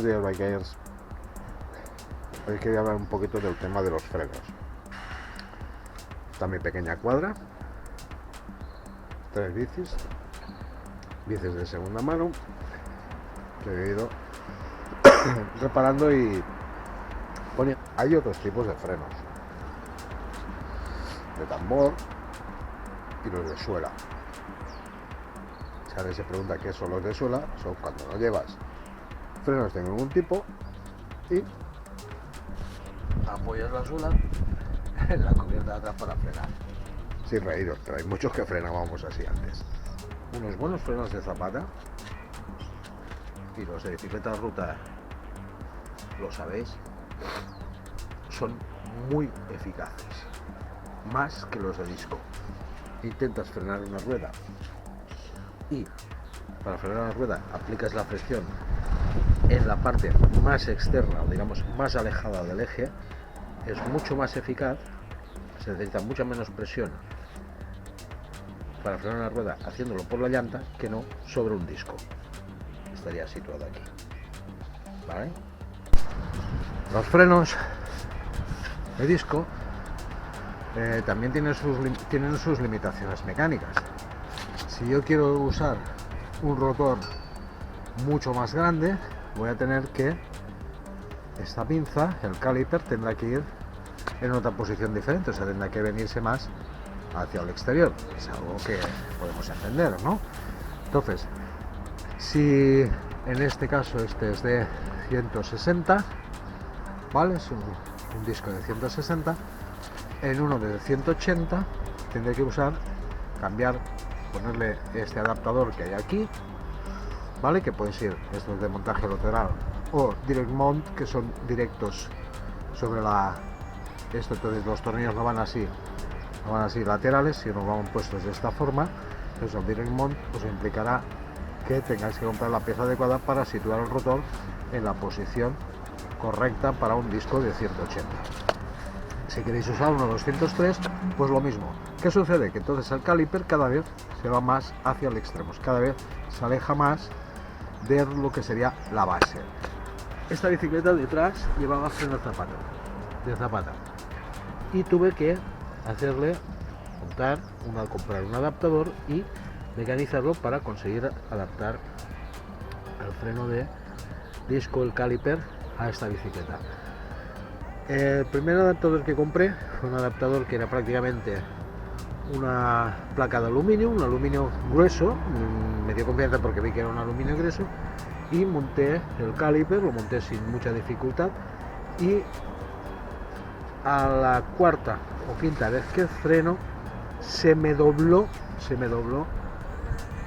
Buenos días, bikers. Hoy quería hablar un poquito del tema de los frenos. Está mi pequeña cuadra, 3 bicis de segunda mano que he ido reparando y poniendo. Hay otros tipos de frenos, de tambor y los de suela. Si alguien se pregunta qué son los de suela, son cuando no llevas frenos de ningún tipo y apoyas la suela en la cubierta de atrás para frenar. Sin reíros, pero hay muchos que frenábamos así antes. Unos buenos frenos de zapata, y los de bicicleta de ruta, lo sabéis, son muy eficaces, más que los de disco. Intentas frenar una rueda y para frenar la rueda aplicas la fricción en la parte más externa, o digamos más alejada del eje, es mucho más eficaz, se necesita mucha menos presión para frenar una rueda haciéndolo por la llanta que no sobre un disco. Estaría situado aquí, ¿vale? Los frenos de disco también tienen sus limitaciones mecánicas. Si yo quiero usar un rotor mucho más grande, voy a tener que esta pinza, el caliper, tendrá que ir en otra posición diferente, o sea, tendrá que venirse más hacia el exterior. Es algo que podemos entender, ¿no? Entonces, si en este caso este es de 160, ¿vale? Es un disco de 160, en uno de 180 tendré que ponerle este adaptador que hay aquí, ¿vale? Que pueden ser estos de montaje lateral o direct mount, que son directos sobre esto. Entonces los tornillos no van así laterales, sino van puestos de esta forma. Entonces el direct mount os implicará que tengáis que comprar la pieza adecuada para situar el rotor en la posición correcta para un disco de 180. Si queréis usar uno 203, pues lo mismo. ¿Qué sucede? Que entonces el caliper cada vez se va más hacia el extremo, cada vez se aleja más de lo que sería la base. Esta bicicleta detrás llevaba freno de zapata y tuve que comprar un adaptador y mecanizarlo para conseguir adaptar el freno de disco, el caliper, a esta bicicleta. El primer adaptador que compré fue un adaptador que era prácticamente una placa de aluminio, un aluminio grueso. Me dio confianza porque vi que era un aluminio grueso y monté el caliper, lo monté sin mucha dificultad, y a la cuarta o quinta vez que freno se me dobló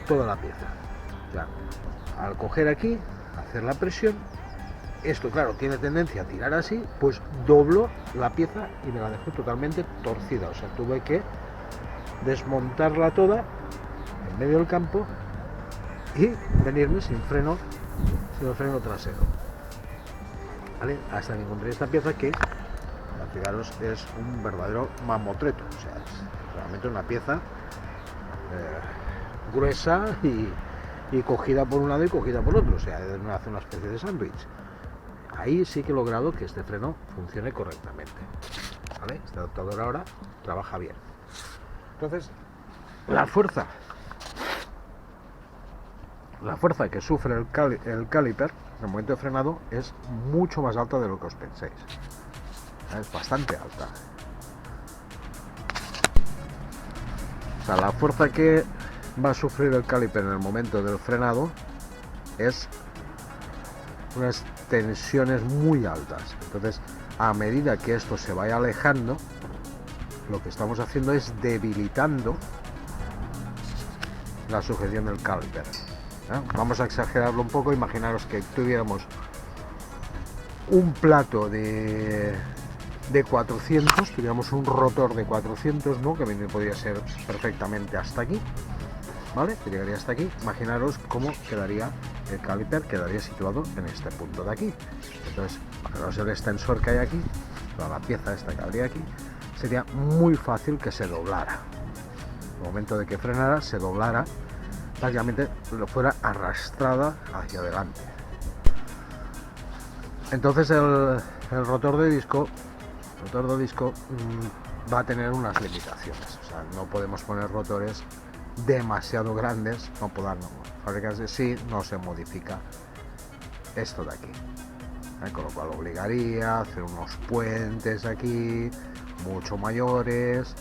toda la pieza. O sea, al coger aquí, hacer la presión, esto claro tiene tendencia a tirar así, pues dobló la pieza y me la dejó totalmente torcida. O sea, tuve que desmontarla toda en medio del campo y venirme sin freno trasero, ¿vale? Hasta que encontré esta pieza que, fijaros, es un verdadero mamotreto. O sea, es realmente una pieza gruesa y cogida por un lado y cogida por otro. O sea, hace una especie de sándwich. Ahí sí que he logrado que este freno funcione correctamente, ¿vale? Este adaptador ahora trabaja bien. Entonces, la fuerza que sufre el caliper en el momento de frenado es mucho más alta de lo que os penséis. Es bastante alta. O sea, la fuerza que va a sufrir el caliper en el momento del frenado es unas tensiones muy altas. Entonces, a medida que esto se vaya alejando, lo que estamos haciendo es debilitando la sujeción del caliper. Vamos a exagerarlo un poco. Imaginaros que tuviéramos un plato de 400, tuviéramos un rotor de 400, ¿no? Que podría ser perfectamente hasta aquí, ¿vale? Que llegaría hasta aquí. Imaginaros cómo quedaría el caliper, quedaría situado en este punto de aquí. Entonces, imaginaros el extensor que hay aquí, toda la pieza esta que habría aquí, sería muy fácil que se doblara. En el momento de que frenara, se doblara, prácticamente lo fuera arrastrada hacia adelante. Entonces el rotor de disco va a tener unas limitaciones, o sea, no podemos poner rotores demasiado grandes, no podamos fabricarse si no se modifica esto de aquí, con lo cual obligaría a hacer unos puentes aquí mucho mayores,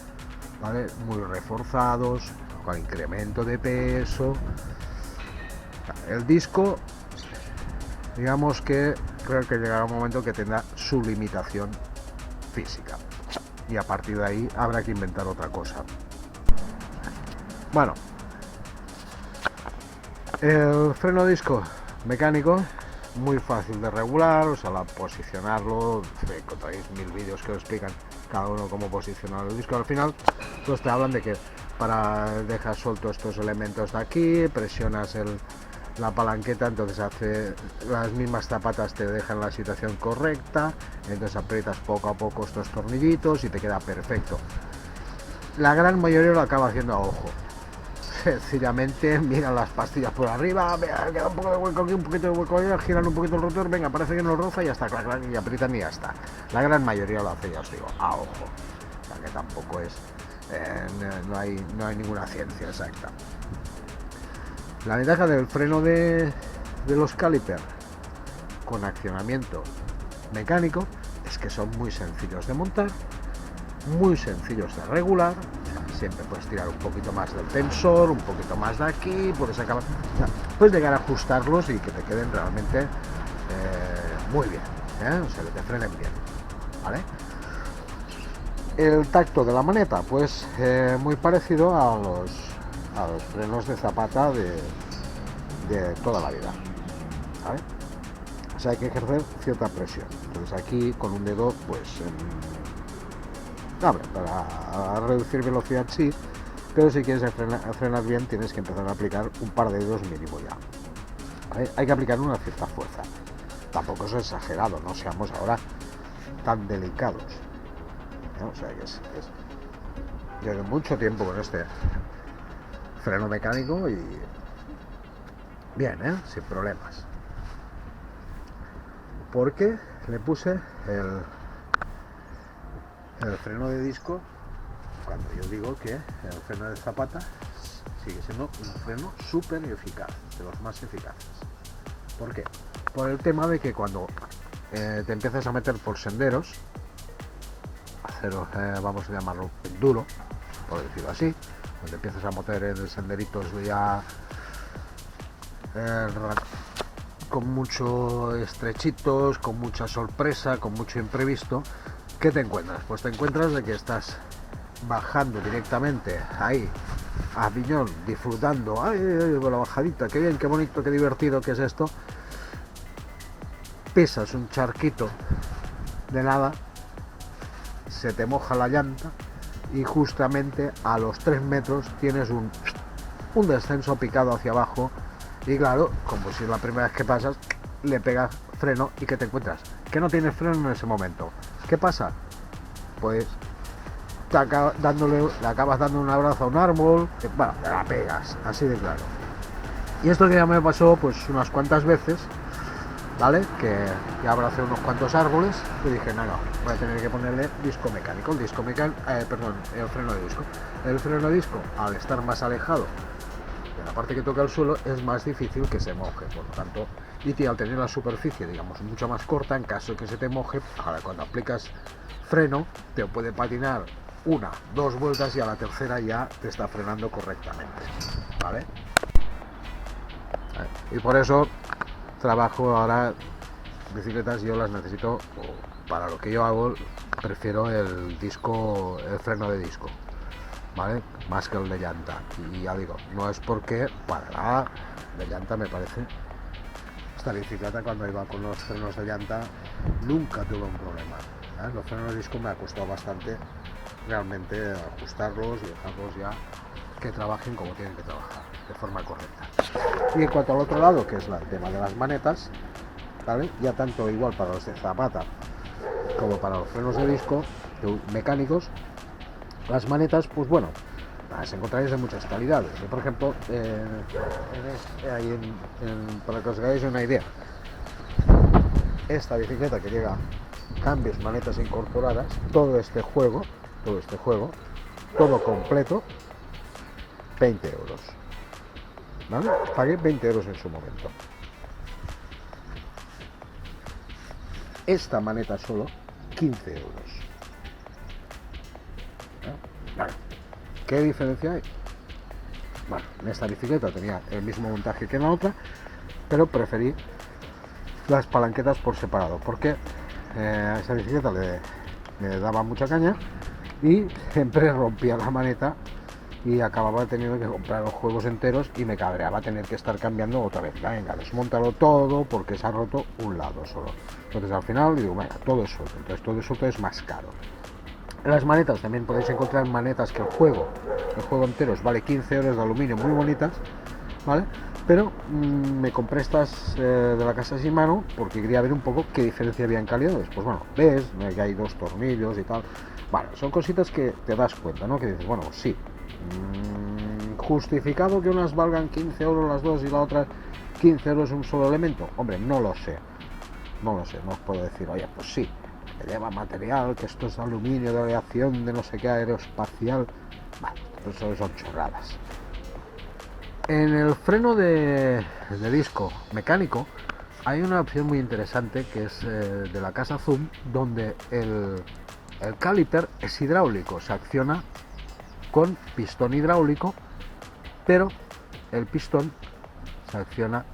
¿vale? Muy reforzados, con incremento de peso. El disco, digamos que creo que llegará un momento que tendrá su limitación física y a partir de ahí habrá que inventar otra cosa. Bueno, el freno disco mecánico muy fácil de regular, o sea, posicionarlo, encontráis 1000 vídeos que os explican cada uno cómo posicionar el disco. Al final pues te hablan de que dejas suelto estos elementos de aquí, presionas la palanqueta, entonces hace las mismas zapatas, te dejan la situación correcta, entonces aprietas poco a poco estos tornillitos y te queda perfecto. La gran mayoría lo acaba haciendo a ojo, sencillamente miran las pastillas por arriba, queda un poco de hueco aquí, un poquito de hueco allá, giran un poquito el rotor, venga, parece que no roza y ya está, clac, y aprietan y ya está. La gran mayoría lo hace, ya os digo, a ojo, o sea que tampoco es, no hay ninguna ciencia exacta. La ventaja del freno de los caliper con accionamiento mecánico es que son muy sencillos de montar, muy sencillos de regular, o sea, siempre puedes tirar un poquito más del tensor, un poquito más de aquí, puedes acabar, o sea, puedes llegar a ajustarlos y que te queden realmente muy bien, o sea, que te frenen bien, ¿vale? El tacto de la maneta, pues muy parecido a los frenos de zapata de toda la vida, ¿vale? O sea, hay que ejercer cierta presión. Entonces aquí con un dedo, pues para reducir velocidad sí, pero si quieres frenar bien tienes que empezar a aplicar un par de dedos mínimo ya, ¿vale? Hay que aplicar una cierta fuerza, tampoco es exagerado, no seamos ahora tan delicados, ¿no? O sea que llevo mucho tiempo con este freno mecánico y bien, sin problemas, porque le puse el freno de disco cuando yo digo que el freno de zapata sigue siendo un freno súper eficaz, de los más eficaces. ¿Por qué? Por el tema de que cuando te empiezas a meter por senderos, vamos a llamarlo enduro, por decirlo así, cuando empiezas a meter en senderitos ya con mucho estrechitos, con mucha sorpresa, con mucho imprevisto, ¿qué te encuentras? Pues te encuentras de que estás bajando directamente ahí a Piñón, disfrutando, la bajadita, qué bien, qué bonito, qué divertido que es esto, pisas un charquito de nada, se te moja la llanta y justamente a los 3 metros tienes un descenso picado hacia abajo y claro, como si es la primera vez que pasas, le pegas freno y ¿qué te encuentras? Que no tienes freno en ese momento. ¿Qué pasa? Pues le acabas dando un abrazo a un árbol, bueno, te la pegas, así de claro. Y esto que ya me pasó pues unas cuantas veces, ¿vale? Que ya abracé unos cuantos árboles y dije, no, voy a tener que ponerle disco mecánico, el freno de disco. El freno de disco, al estar más alejado de la parte que toca el suelo, es más difícil que se moje, por lo tanto, y al tener la superficie, digamos, mucho más corta, en caso de que se te moje, ahora cuando aplicas freno, te puede patinar 1, 2 vueltas y a la tercera ya te está frenando correctamente, ¿vale? Y por eso trabajo ahora bicicletas, yo las necesito, para lo que yo hago, prefiero el freno de disco, ¿vale? Más que el de llanta. Y ya digo, no es porque para nada de llanta me parece. Esta bicicleta cuando iba con los frenos de llanta nunca tuve un problema, ¿eh? Los frenos de disco me ha costado bastante realmente ajustarlos y dejarlos ya que trabajen como tienen que trabajar, de forma correcta. Y en cuanto al otro lado, que es el tema de las manetas, ¿vale? Ya tanto igual para los de zapata como para los frenos de disco mecánicos, las manetas, pues bueno, las encontraréis de muchas calidades. Yo, por ejemplo, para que os hagáis una idea, esta bicicleta que llega cambios, manetas incorporadas, todo este juego, todo completo, 20 euros. ¿Vale? Pagué 20 euros en su momento. Esta maneta solo, 15 euros. Vale. ¿Qué diferencia hay? Bueno, en esta bicicleta tenía el mismo montaje que en la otra, pero preferí las palanquetas por separado, porque a esa bicicleta le daba mucha caña y siempre rompía la maneta y acababa teniendo que comprar los juegos enteros y me cabreaba tener que estar cambiando otra vez. Venga, desmóntalo todo porque se ha roto un lado solo. Entonces al final digo, venga, todo es suelto. Entonces todo eso es más caro. En las manetas también podéis encontrar manetas que el juego entero vale 15 euros de aluminio, muy bonitas, ¿vale? Pero me compré estas de la casa sin mano porque quería ver un poco qué diferencia había en calidad. Pues bueno, ves que hay 2 tornillos y tal. Vale, son cositas que te das cuenta, ¿no? Que dices, bueno, sí, justificado que unas valgan 15 euros las dos y la otra 15 euros un solo elemento. Hombre, no lo sé, no os puedo decir, oye, pues sí, que lleva material, que esto es aluminio de aleación de no sé qué aeroespacial. Vale, eso son chorradas. En el freno de disco mecánico hay una opción muy interesante que es de la casa Zoom, donde el caliper es hidráulico, se acciona con pistón hidráulico, pero el pistón se acciona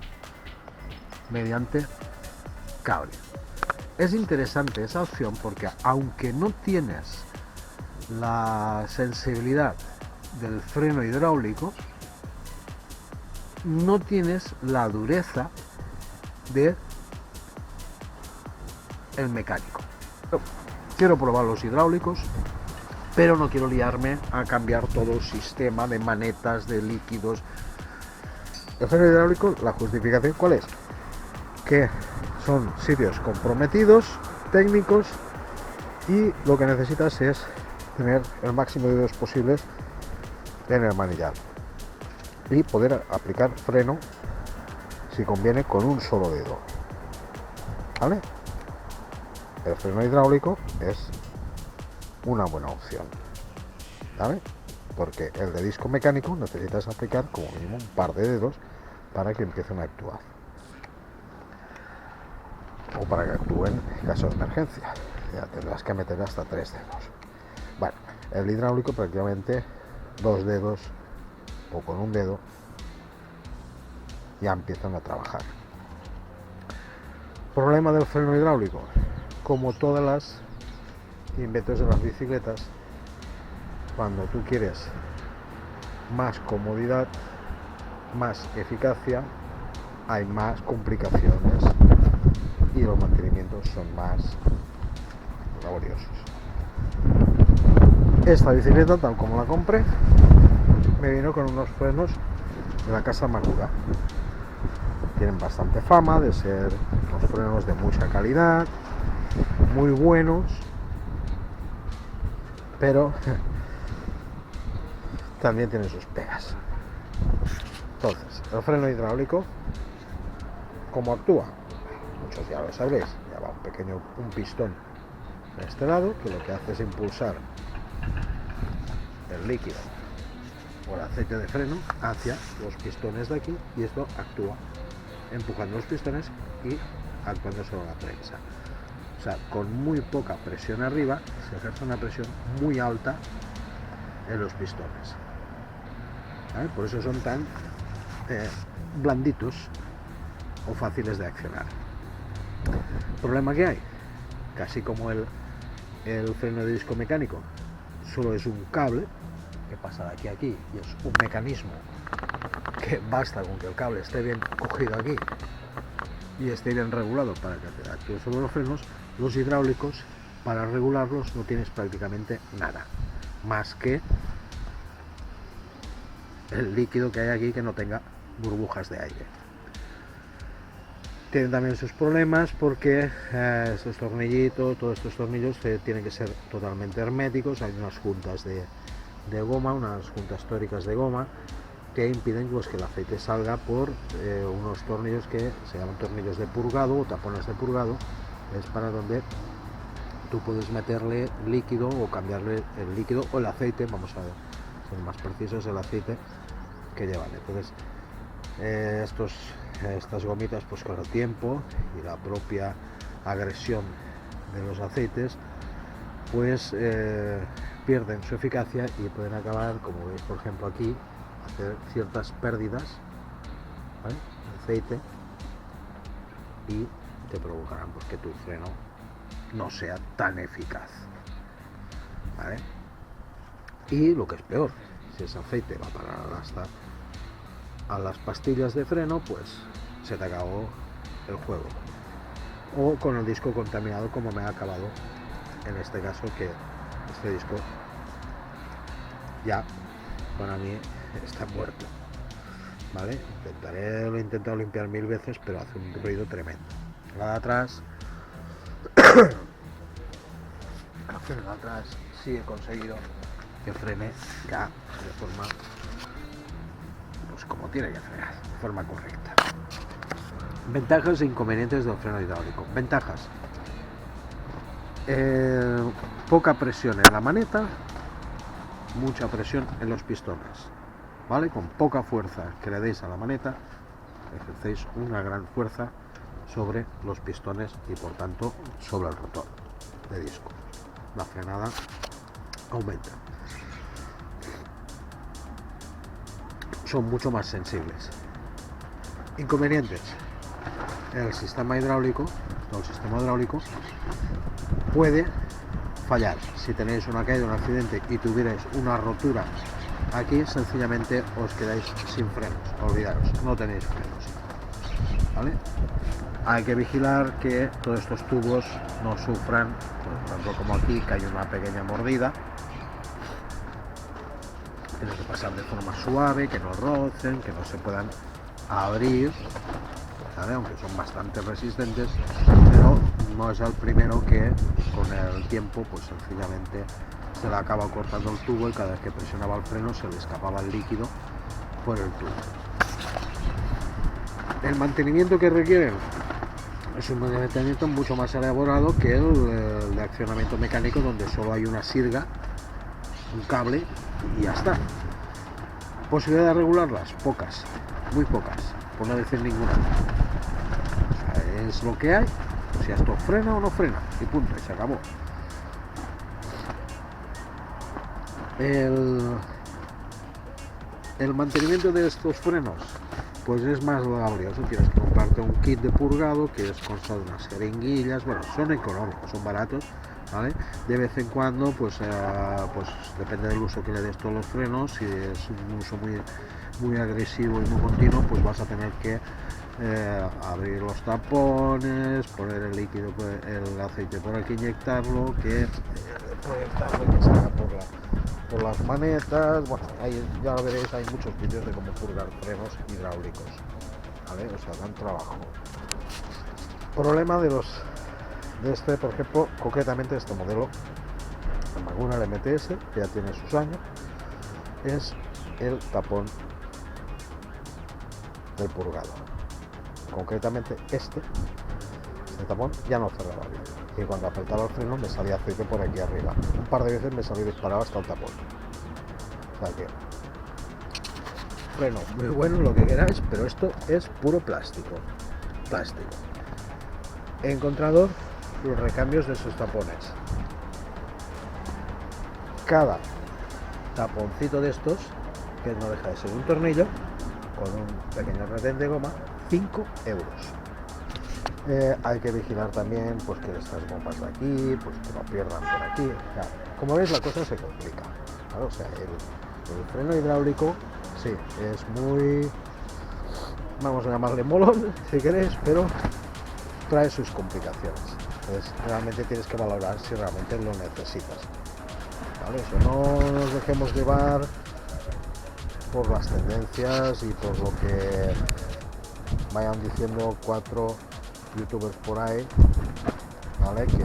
mediante cable. Es interesante esa opción porque aunque no tienes la sensibilidad del freno hidráulico, no tienes la dureza de el mecánico. Quiero probar los hidráulicos, pero no quiero liarme a cambiar todo el sistema de manetas, de líquidos. El freno hidráulico, la justificación, ¿cuál es? Que son sitios comprometidos, técnicos, y lo que necesitas es tener el máximo de dedos posibles en el manillar y poder aplicar freno, si conviene, con un solo dedo, ¿vale? El freno hidráulico es una buena opción, ¿vale? Porque el de disco mecánico necesitas aplicar como mínimo un par de dedos para que empiecen a actuar, o para que actúen en caso de emergencia. Ya tendrás que meter hasta 3 dedos. Bueno, el hidráulico prácticamente 2 dedos o con un dedo ya empiezan a trabajar. Problema del freno hidráulico: como todas las inventos de las bicicletas, cuando tú quieres más comodidad, más eficacia, hay más complicaciones y los mantenimientos son más laboriosos. Esta bicicleta, tal como la compré, me vino con unos frenos de la casa Magura. Tienen bastante fama de ser unos frenos de mucha calidad, muy buenos, pero también tienen sus pegas. Entonces, el freno hidráulico, ¿cómo actúa? Muchos ya lo sabréis, ya va un pistón de este lado, que lo que hace es impulsar el líquido o el aceite de freno hacia los pistones de aquí, y esto actúa empujando los pistones y actuando sobre la prensa. O sea, con muy poca presión arriba se ejerce una presión muy alta en los pistones, ¿vale? Por eso son tan blanditos o fáciles de accionar. ¿Problema que hay? Casi como el freno de disco mecánico, solo es un cable que pasa de aquí a aquí y es un mecanismo que basta con que el cable esté bien cogido aquí y esté bien regulado para que te actúe sobre los frenos. Los hidráulicos, para regularlos no tienes prácticamente nada más que el líquido que hay aquí, que no tenga burbujas de aire. Tienen también sus problemas porque estos tornillitos, todos estos tornillos tienen que ser totalmente herméticos. Hay unas juntas de goma, unas juntas tóricas de goma, que impiden pues, que el aceite salga por unos tornillos que se llaman tornillos de purgado o tapones de purgado, es para donde tú puedes meterle líquido o cambiarle el líquido o el aceite, vamos a ver, ser más precisos, el aceite que llevan. Entonces estas gomitas, pues con el tiempo y la propia agresión de los aceites, pues pierden su eficacia y pueden acabar, como veis por ejemplo aquí, hacer ciertas pérdidas, ¿vale?, de aceite, y te provocarán pues que tu freno no sea tan eficaz, ¿vale? Y lo que es peor, si ese aceite va a parar hasta a las pastillas de freno, pues se te acabó el juego. O con el disco contaminado, como me ha acabado en este caso, que este disco ya para mí está muerto, ¿vale? Lo he intentado limpiar 1000 veces, pero hace un ruido tremendo. La de atrás sí he conseguido que frene ya de forma, pues como tiene que frenar, de forma correcta. Ventajas e inconvenientes del freno hidráulico. Ventajas: poca presión en la maneta, mucha presión en los pistones, ¿vale? Con poca fuerza que le deis a la maneta, ejercéis una gran fuerza sobre los pistones y por tanto sobre el rotor de disco. La frenada aumenta. Son mucho más sensibles. Inconvenientes: el sistema hidráulico puede fallar. Si tenéis una caída, un accidente y tuvierais una rotura aquí, sencillamente os quedáis sin frenos. Olvidaros, no tenéis frenos, ¿vale? Hay que vigilar que todos estos tubos no sufran, por ejemplo como aquí, que hay una pequeña mordida. Tienes que pasar de forma suave, que no rocen, que no se puedan abrir, ¿vale? Aunque son bastante resistentes, pero no es el primero que con el tiempo pues sencillamente se le acaba cortando el tubo y cada vez que presionaba el freno se le escapaba el líquido por el tubo. El mantenimiento que requieren es un mantenimiento mucho más elaborado que el de accionamiento mecánico, donde solo hay una sirga, un cable y ya está. Posibilidad de regularlas, pocas, muy pocas, por no decir ninguna. O sea, es lo que hay. O sea, esto frena o no frena y punto, y se acabó. El mantenimiento de estos frenos pues es más laborioso. Tienes que comprarte un kit de purgado que consta de unas jeringuillas. Bueno, son económicos, son baratos, ¿vale? De vez en cuando pues depende del uso que le des todos los frenos. Si es un uso muy agresivo y muy continuo, pues vas a tener que abrir los tapones, poner el líquido, el aceite por aquí, inyectarlo, que salga por las manetas. Bueno, ahí ya lo veréis, hay muchos vídeos de cómo purgar frenos hidráulicos, ¿vale? O sea, dan trabajo. Problema de este, por ejemplo, concretamente este modelo, el Maguna MTS, que ya tiene sus años, es el tapón del purgado. Concretamente este tapón ya no cerraba bien, y cuando apretaba el freno me salía aceite por aquí arriba. Un par de veces me salió disparado hasta el tapón. O sea que freno muy bueno, lo que queráis, pero esto es puro plástico. He encontrado los recambios de esos tapones. Cada taponcito de estos, que no deja de ser un tornillo con un pequeño retén de goma, 5 euros. Hay que vigilar también pues que estas bombas de aquí pues que no pierdan por aquí. O sea, como veis, la cosa se complica, ¿vale? O sea, el freno hidráulico sí es muy, vamos a llamarle molón si queréis, pero trae sus complicaciones. Entonces realmente tienes que valorar si realmente lo necesitas, ¿vale? O sea, no nos dejemos llevar por las tendencias y por lo que vayan diciendo 4 youtubers por ahí, ¿vale? Que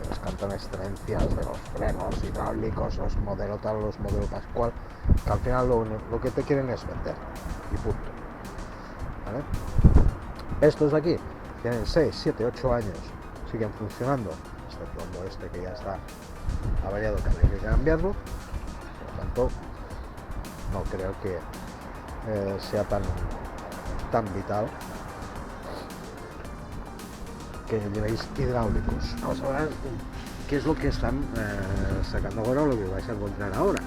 os cantan excelencias de los frenos hidráulicos, los modelo tal, los modelo pascual, que al final lo que te quieren es vender y punto, ¿vale? Estos de aquí tienen 6, 7, 8 años siguen funcionando, exceptuando este que ya está averiado, que hay que cambiarlo. Por lo tanto, no creo que sea tan vital que llevéis hidráulicos. Vamos a ver qué es lo que están sacando ahora, o lo que vais a encontrar ahora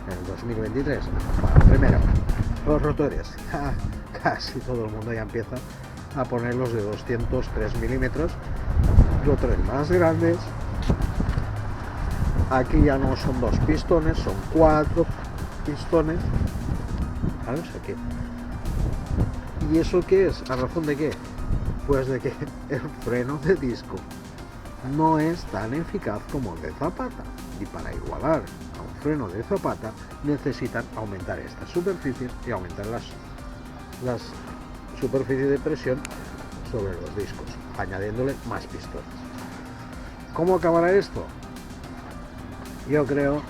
en el 2023. Bueno, primero, los rotores. Casi todo el mundo ya empieza a poner los de 203 milímetros, rotores más grandes. Aquí ya no son 2 pistones, son 4 pistones. ¿Vale? O sea que... ¿Y eso qué es? ¿A razón de qué? Pues de que el freno de disco no es tan eficaz como el de zapata, y para igualar a un freno de zapata necesitan aumentar estas superficies y aumentar las superficies de presión sobre los discos, añadiéndole más pistones. ¿Cómo acabará esto? Yo creo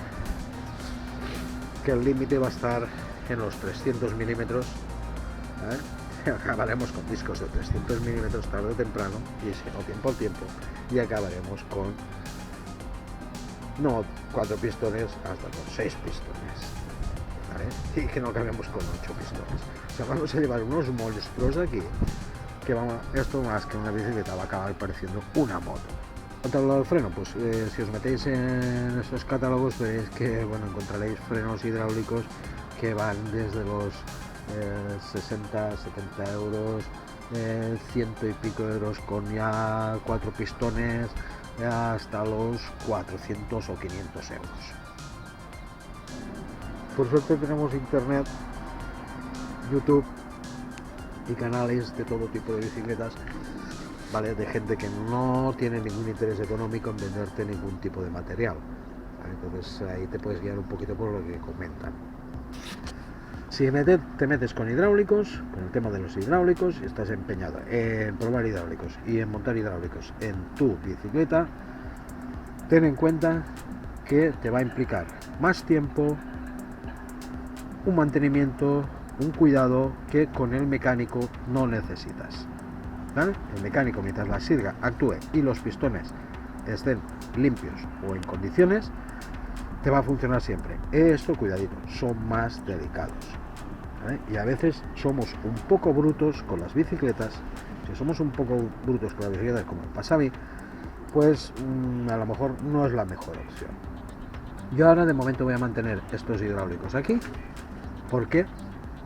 que el límite va a estar en los 300 milímetros. Acabaremos con discos de 300 milímetros tarde o temprano, y si no, tiempo al tiempo, y acabaremos con no 4 pistones, hasta con 6 pistones, ¿vale? Y que no acabemos con 8 pistones. O sea, vamos a llevar unos monstruos aquí que esto más que una bicicleta va a acabar pareciendo una moto. Contra lo del freno, pues si os metéis en esos catálogos veréis que encontraréis frenos hidráulicos que van desde los 60, 70 euros, 100 y pico euros con ya 4 pistones, hasta los 400 o 500 euros. Por suerte tenemos internet, YouTube y canales de todo tipo de bicicletas, ¿vale? De gente que no tiene ningún interés económico en venderte ningún tipo de material, ¿vale? Entonces ahí te puedes guiar un poquito por lo que comentan. Si te metes con hidráulicos, con el tema de los hidráulicos, y estás empeñado en probar hidráulicos y en montar hidráulicos en tu bicicleta, ten en cuenta que te va a implicar más tiempo, un mantenimiento, un cuidado que con el mecánico no necesitas, ¿vale? El mecánico, mientras la sirga actúe y los pistones estén limpios o en condiciones, te va a funcionar siempre. Esto, cuidadito, son más delicados, ¿vale? Y a veces somos un poco brutos con las bicicletas. Si somos un poco brutos con las bicicletas, como pasa a mí, pues a lo mejor no es la mejor opción. Yo ahora de momento voy a mantener estos hidráulicos aquí, porque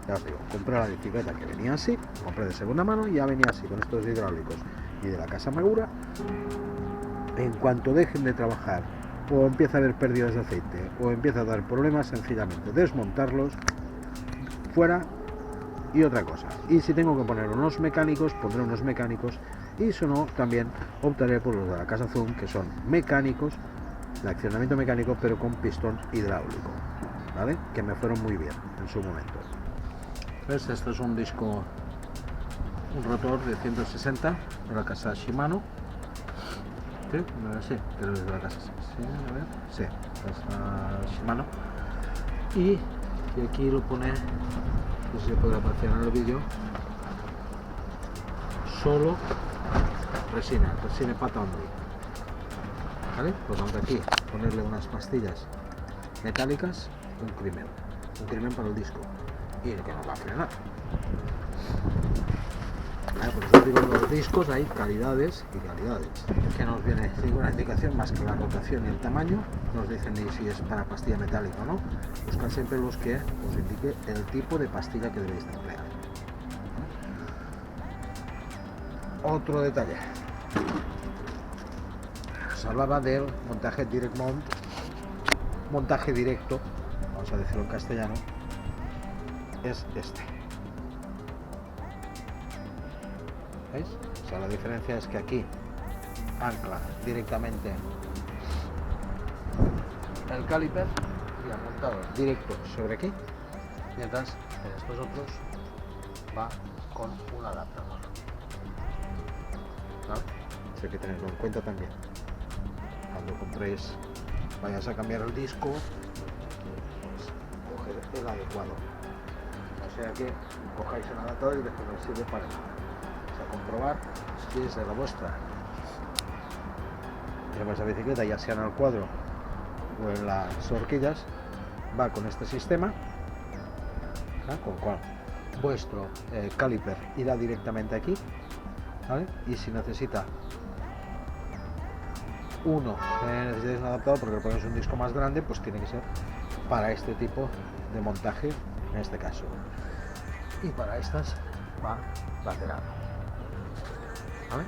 ya os digo, compré la bicicleta que venía así, compré de segunda mano y ya venía así con estos hidráulicos, y de la casa Magura, en cuanto dejen de trabajar o empieza a haber pérdidas de aceite o empieza a dar problemas, sencillamente desmontarlos, fuera, y otra cosa. Y si tengo que poner unos mecánicos, pondré unos mecánicos, y si no, también optaré por los de la casa Zoom, que son mecánicos, de accionamiento mecánico, pero con pistón hidráulico, ¿vale? Que me fueron muy bien en su momento. ¿Ves? Esto es un disco, un rotor de 160 de la casa Shimano. Sí, creo que es de la casa. Sí, a ver. Sí, casa Shimano. Y aquí lo pone, no sé si se podrá apreciar en el vídeo, solo resina pata hombre, ¿vale? Pues vamos aquí ponerle unas pastillas metálicas, un crimen para el disco, y el que nos va a frenar. Vale, pues os digo, en los discos hay calidades y calidades, que no os viene ninguna indicación más que la rotación y el tamaño, no os dicen ni si es para pastilla metálica o no. Buscad siempre los que os indique el tipo de pastilla que debéis de emplear. Otro detalle, os hablaba del montaje direct mount, montaje directo, vamos a decirlo en castellano, es este. ¿Veis? O sea, la diferencia es que aquí ancla directamente el caliper y el montado directo sobre aquí, mientras en estos otros va con un adaptador, ¿vale? Eso hay que tenerlo en cuenta también cuando compréis, vayas a cambiar el disco, pues coger el adecuado, o sea que cojáis el adaptador y después os sirve para nada. A comprobar si es de la vuestra vuestra bicicleta, ya sea en el cuadro o en las horquillas, va con este sistema, con el cual vuestro caliper irá directamente aquí, ¿vale? Y si necesita necesitáis un adaptador porque le ponéis un disco más grande, pues tiene que ser para este tipo de montaje en este caso, y para estas va lateral, ¿vale?